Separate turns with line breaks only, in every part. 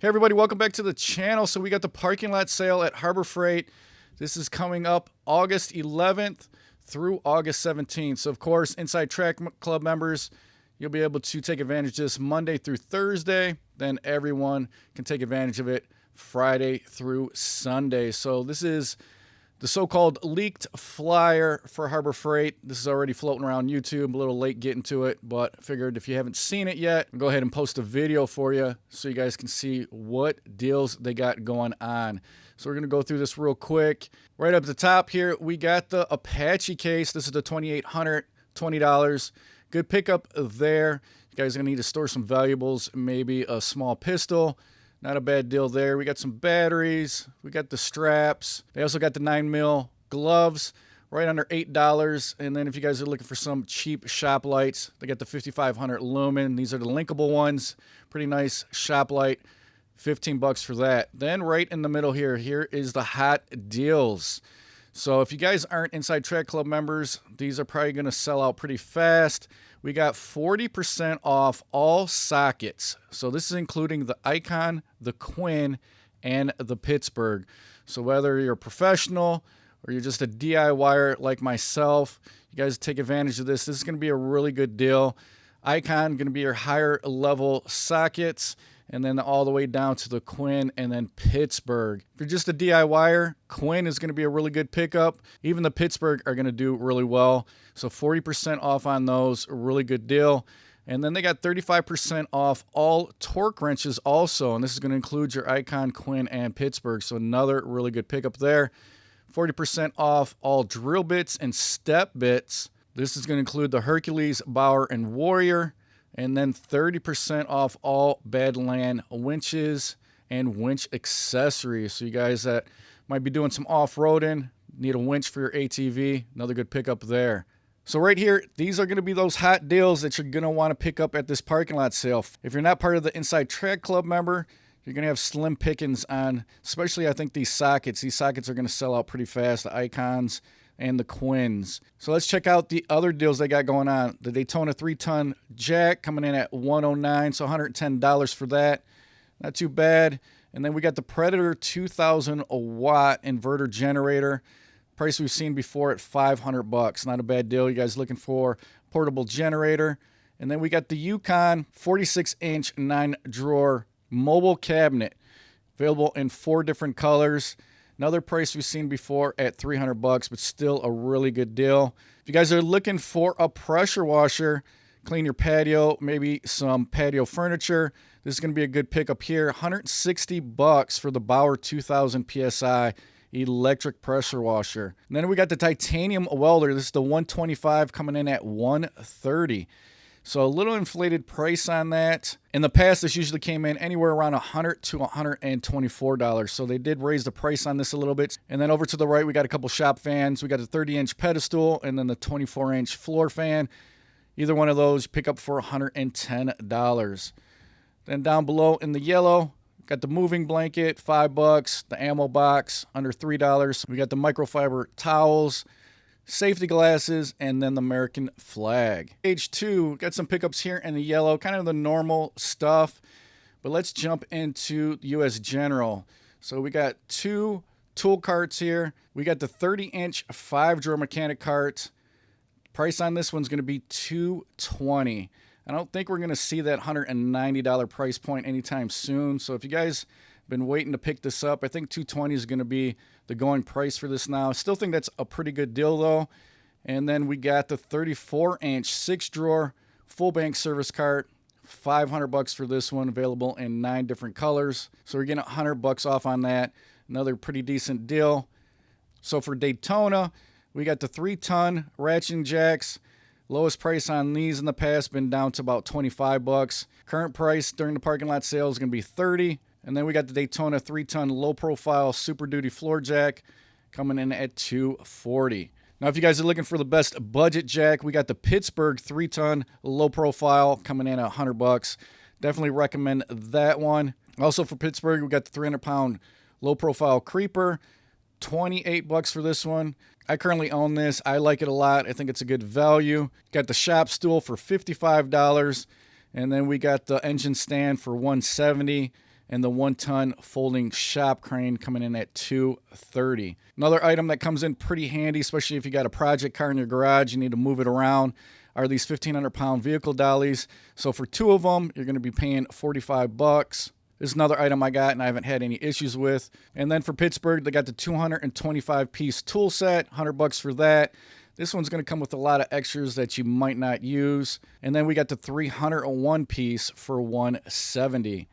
Hey everybody, welcome back to the channel. So we got the parking lot sale at Harbor Freight. This is coming up August 11th through August 17th. So of course, Inside Track Club members, you'll be able to take advantage of this Monday through Thursday. Then everyone can take advantage of it Friday through Sunday. So this is the so-called leaked flyer for Harbor Freight. This is already floating around YouTube. A little late getting to it, but figured if you haven't seen it yet, I'll go ahead and post a video for you so you guys can see what deals they got going on. So we're going to go through this real quick. Right up at the top here, we got the Apache case. This is the 2800, $20. Good pickup there. You guys are going to need to store some valuables, maybe a small pistol. Not a bad deal there. We got some batteries. We got the straps. They also got the 9mm gloves, right under $8. And then if you guys are looking for some cheap shop lights, they got the 5500 lumen. These are the linkable ones. Pretty nice shop light. $15 for that. Then right in the middle here is the hot deals. So if you guys aren't Inside Track Club members, these are probably going to sell out pretty fast. We got 40% off all sockets. So this is including the Icon, the Quinn, and the Pittsburgh. So whether you're a professional or you're just a DIYer like myself, you guys take advantage of this. This is going to be a really good deal. Icon going to be your higher level sockets, and then all the way down to the Quinn and then Pittsburgh. If you're just a DIYer, Quinn is going to be a really good pickup. Even the Pittsburgh are going to do really well. So 40% off on those, a really good deal. And then they got 35% off all torque wrenches also. And this is going to include your Icon, Quinn, and Pittsburgh. So another really good pickup there. 40% off all drill bits and step bits. This is going to include the Hercules, Bauer, and Warrior. And then 30% off all Badland winches and winch accessories. So you guys that might be doing some off-roading, need a winch for your ATV, another good pickup there. So right here, these are going to be those hot deals that you're going to want to pick up at this parking lot sale. If you're not part of the Inside Track Club member, you're going to have slim pickings on, especially I think these sockets. These sockets are going to sell out pretty fast, the Icons and the Quinns. So let's check out the other deals they got going on. The Daytona 3-ton jack coming in at $109, so $110 for that. Not too bad. And then we got the Predator 2000 watt inverter generator. Price we've seen before at $500. Not a bad deal. You guys looking for portable generator. And then we got the Yukon 46-inch 9-drawer mobile cabinet. Available in 4 different colors. Another price we've seen before at $300, but still a really good deal. If you guys are looking for a pressure washer, clean your patio, maybe some patio furniture, this is going to be a good pickup here. $160 for the Bauer 2000 PSI electric pressure washer. And then we got the titanium welder. This is the 125 coming in at $130. So a little inflated price on that. In the past, this usually came in anywhere around $100 to $124. So they did raise the price on this a little bit. And then over to the right, we got a couple shop fans. We got the 30-inch pedestal and then the 24-inch floor fan. Either one of those pick up for $110. Then down below in the yellow, got the moving blanket, $5. The ammo box, under $3. We got the microfiber towels, safety glasses, and then the American flag. Page 2, got some pickups here in the yellow, kind of the normal stuff. But let's jump into US General. So we got 2 tool carts here. We got the 30-inch 5-drawer mechanic cart. Price on this one's going to be $220. I don't think we're going to see that $190 price point anytime soon. So if you guys been waiting to pick this up, I think $220 is going to be the going price for this now. I still think that's a pretty good deal though. And then we got the 34-inch 6-drawer full bank service cart, $500 for this one, available in 9 different colors. So we're getting $100 off on that. Another pretty decent deal. So for Daytona, we got the 3-ton ratcheting jacks. Lowest price on these in the past been down to about $25. Current price during the parking lot sale is going to be $30. And then we got the Daytona 3-ton low-profile Super Duty floor jack coming in at $240. Now, if you guys are looking for the best budget jack, we got the Pittsburgh 3-ton low-profile coming in at $100. Definitely recommend that one. Also for Pittsburgh, we got the 300-pound low-profile creeper, $28 for this one. I currently own this. I like it a lot. I think it's a good value. Got the shop stool for $55. And then we got the engine stand for $170. and the 1-ton folding shop crane coming in at $230. Another item that comes in pretty handy, especially if you got a project car in your garage, you need to move it around, are these 1,500-pound vehicle dollies. So for 2 of them, you're going to be paying $45. This is another item I got and I haven't had any issues with. And then for Pittsburgh, they got the 225-piece tool set, $100 for that. This one's going to come with a lot of extras that you might not use. And then we got the 301-piece for $170.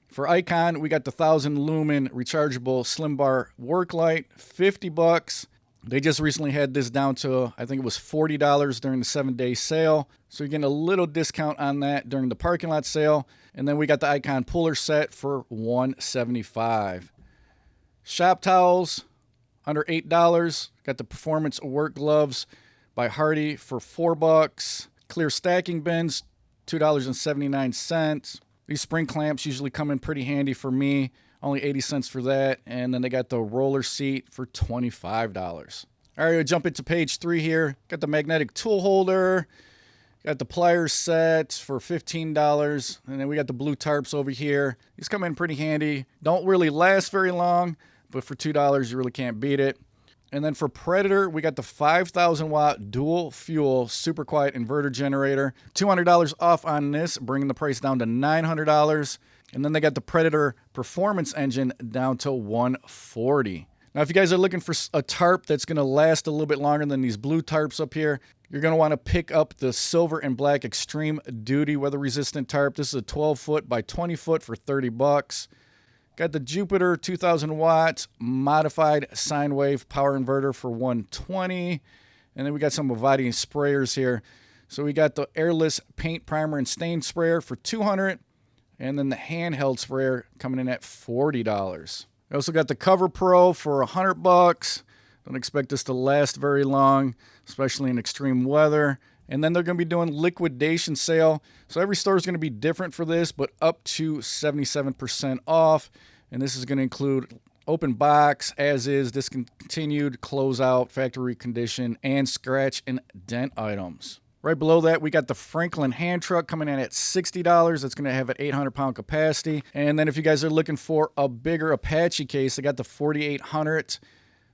For Icon, we got the 1,000 lumen rechargeable slim bar work light, $50. They just recently had this down to, I think it was $40 during the 7-day sale. So you're getting a little discount on that during the parking lot sale. And then we got the Icon puller set for $175. Shop towels, under $8. Got the performance work gloves by Hardy for $4. Clear stacking bins, $2.79. These spring clamps usually come in pretty handy for me. Only 80 cents for that. And then they got the roller seat for $25. All right, we'll jump into page 3 here. Got the magnetic tool holder. Got the pliers set for $15. And then we got the blue tarps over here. These come in pretty handy. Don't really last very long, but for $2, you really can't beat it. And then for Predator, we got the 5,000 watt dual fuel super quiet inverter generator. $200 off on this, bringing the price down to $900. And then they got the Predator performance engine down to $140. Now, if you guys are looking for a tarp that's going to last a little bit longer than these blue tarps up here, you're going to want to pick up the silver and black extreme duty weather resistant tarp. This is a 12-foot by 20-foot for $30. Got the Jupiter 2,000 watt modified sine wave power inverter for $120. And then we got some Avati sprayers here. So we got the airless paint primer and stain sprayer for $200. And then the handheld sprayer coming in at $40. We also got the Cover Pro for $100. Don't expect this to last very long, especially in extreme weather. And then they're going to be doing liquidation sale. So every store is going to be different for this, but up to 77% off. And this is going to include open box, as is, discontinued, closeout, factory condition, and scratch and dent items. Right below that, we got the Franklin hand truck coming in at $60. That's going to have an 800-pound capacity. And then if you guys are looking for a bigger Apache case, they got the 4800,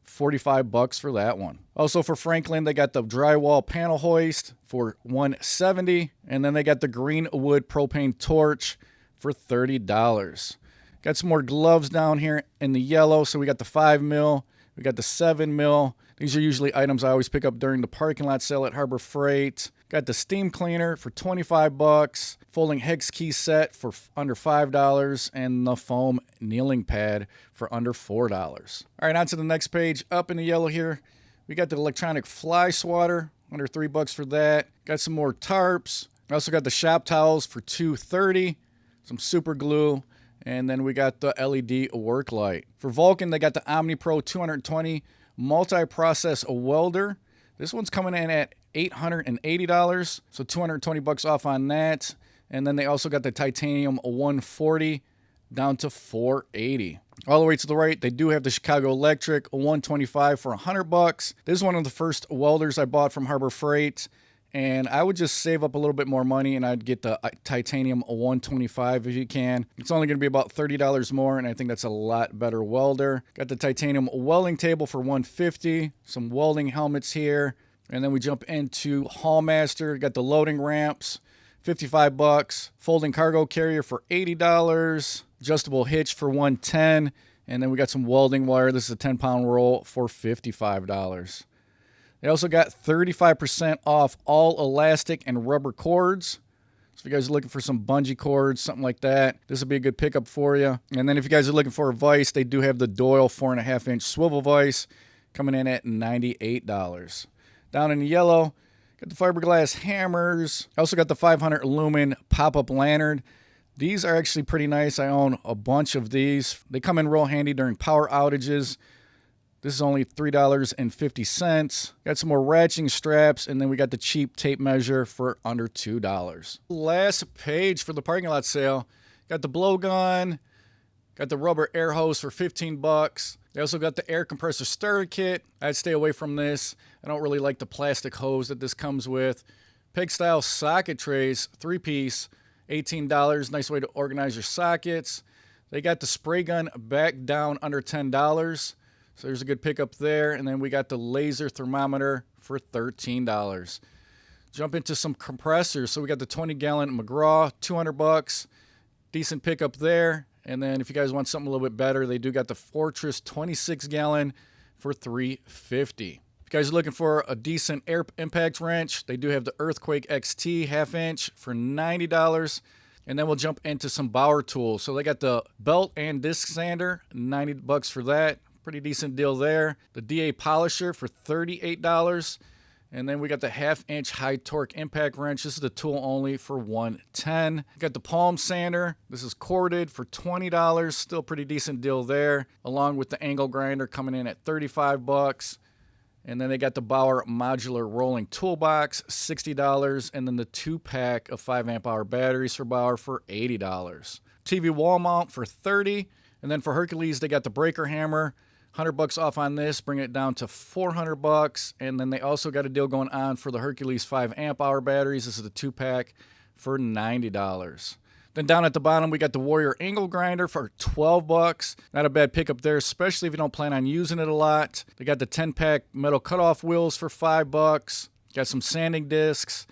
$45 for that one. Also for Franklin, they got the drywall panel hoist for $170. And then they got the Greenwood propane torch for $30. Got some more gloves down here in the yellow. So we got the 5 mil. We got the 7 mil. These are usually items I always pick up during the parking lot sale at Harbor Freight. Got the steam cleaner for $25. Folding hex key set for under $5. And the foam kneeling pad for under $4. All right, on to the next page. Up in the yellow here, we got the electronic fly swatter, under $3 for that. Got some more tarps. I also got the shop towels for $230. Some super glue. And then we got the LED work light. For Vulcan, they got the Omni Pro 220 multi-process welder. This one's coming in at $880, so $220 off on that. And then they also got the titanium 140 down to $480. All the way to the right, they do have the Chicago Electric 125 for $100. This is one of the first welders I bought from Harbor Freight. And I would just save up a little bit more money and I'd get the titanium 125 if you can. It's only going to be about $30 more, and I think that's a lot better welder. Got the titanium welding table for $150. Some welding helmets here. And then we jump into Hallmaster. Got the loading ramps, $55. Folding cargo carrier for $80. Adjustable hitch for $110. And then we got some welding wire. This is a 10-pound roll for $55. They also got 35% off all elastic and rubber cords. So if you guys are looking for some bungee cords, something like that, this will be a good pickup for you. And then if you guys are looking for a vise, they do have the Doyle 4.5-inch swivel vise coming in at $98. Down in the yellow, got the fiberglass hammers. I also got the 500 lumen pop-up lantern. These are actually pretty nice. I own a bunch of these. They come in real handy during power outages. This is only $3.50. Got some more ratcheting straps, and then we got the cheap tape measure for under $2. Last page for the parking lot sale. Got the blowgun. Got the rubber air hose for $15. They also got the air compressor starter kit. I'd stay away from this. I don't really like the plastic hose that this comes with. Peg style socket trays, 3-piece, $18. Nice way to organize your sockets. They got the spray gun back down under $10. So there's a good pickup there. And then we got the laser thermometer for $13. Jump into some compressors. So we got the 20-gallon McGraw, $200. Decent pickup there. And then if you guys want something a little bit better, they do got the Fortress 26-gallon for $350. If you guys are looking for a decent air impact wrench, they do have the Earthquake XT half-inch for $90. And then we'll jump into some Bauer tools. So they got the belt and disc sander, $90 for that. Pretty decent deal there. The DA polisher for $38. And then we got the half-inch high torque impact wrench. This is the tool only for $110. Got the palm sander. This is corded for $20. Still pretty decent deal there. Along with the angle grinder coming in at $35. And then they got the Bauer modular rolling toolbox, $60. And then the 2-pack of 5 amp hour batteries for Bauer for $80. TV wall mount for $30. And then for Hercules, they got the breaker hammer, $100 off on this, bring it down to $400. And then they also got a deal going on for the Hercules 5 amp hour batteries. This is the 2-pack for $90. Then down at the bottom, we got the Warrior angle grinder for $12. Not a bad pickup there, especially if you don't plan on using it a lot. They got the 10-pack metal cutoff wheels for $5. Got some sanding discs.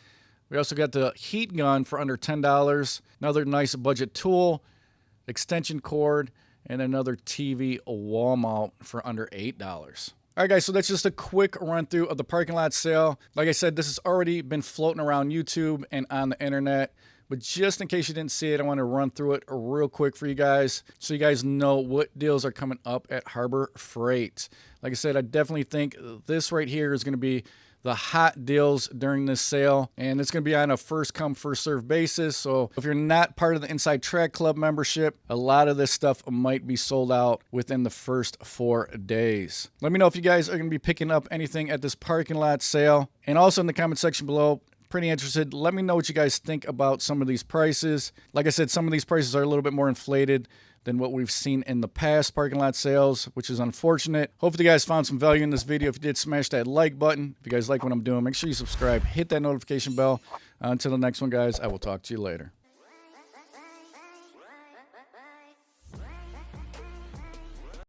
We also got the heat gun for under $10. Another nice budget tool, extension cord, and another TV wall mount for under $8. All right, guys, so that's just a quick run through of the parking lot sale. Like I said, this has already been floating around YouTube and on the internet. But just in case you didn't see it, I want to run through it real quick for you guys so you guys know what deals are coming up at Harbor Freight. Like I said, I definitely think this right here is going to be the hot deals during this sale, and it's going to be on a first come first serve basis. So if you're not part of the Inside Track Club membership, a lot of this stuff might be sold out within the first 4 days. Let me know if you guys are going to be picking up anything at this parking lot sale, and also in the comment section below. Pretty interested. Let me know what you guys think about some of these prices. Like I said, some of these prices are a little bit more inflated than what we've seen in the past parking lot sales, which is unfortunate. Hopefully you guys found some value in this video. If you did, smash that like button. If you guys like what I'm doing, make sure you subscribe, hit that notification bell. Until the next one, guys, I will talk to you later.